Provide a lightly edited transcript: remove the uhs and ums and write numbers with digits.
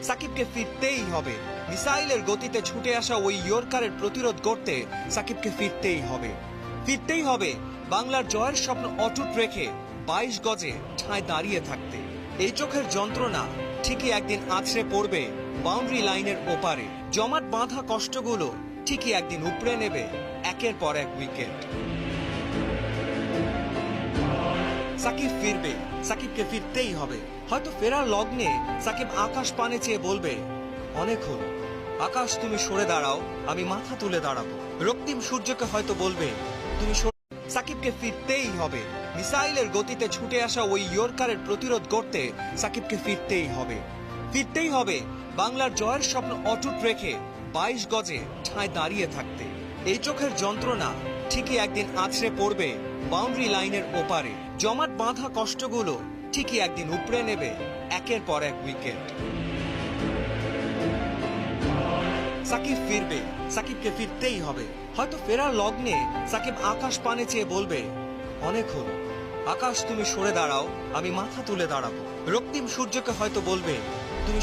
সাকিবকে ফিরতেই হবে। মিসাইলের গতিতে ছুটে আসা ওই ইয়র্কারের প্রতিরোধ করতে সাকিবকে ফিরতেই হবে। ফিরতেই হবে বাংলার জয়ের স্বপ্ন অটুট রেখে 22 গজে ঠায় দাঁড়িয়ে থাকতে। এই চোখের যন্ত্রণা ঠিকই একদিন আছড়ে পড়বে বাউন্ডারি লাইনের ওপারে। জমাট বাঁধা কষ্টগুলো ঠিকই একদিন উপড়ে নেবে একের পর এক উইকেট। সাকিব ফিরবে, সাকিবকে ফিরতেই হবে। হয়তো ফেরার লগ্নে সাকিব আকাশ পানে চেয়ে বলবে, অনেক হলো আকাশ, তুমি সরে দাঁড়াও, আমি মাথা তুলে দাঁড়াবো। রক্তিম সূর্যকে হয়তো বলবে, তুমি সাকিবকে ফিরতেই হবে। মিসাইলের গতিতে ছুটে আসা ওই ইয়র্কারের প্রতিরোধ করতে সাকিবকে ফিরতেই হবে। ফিরতেই হবে বাংলার জয়ের স্বপ্ন অটুট রেখে 22 গজে ঠায় দাঁড়িয়ে থাকতে। এই চোখের যন্ত্রণা ঠিকই একদিন আছড়ে পড়বে বাউন্ডারি লাইনের ওপারে। জমাট বাঁধা কষ্টগুলো ঠিকই একদিন উপড়ে নেবে একের পর এক উইকেট। সাকিব ফিরবে, সাকিবকে ফিরতেই হবে। হয়তো ফেরার লগ্নে সাকিব আকাশ পানে চেয়ে বলবে, অনেক হলো আকাশ, তুমি সরে দাঁড়াও, আমি মাথা তুলে দাঁড়াবো। রক্তিম সূর্যকে হয়তো বলবে, তুমি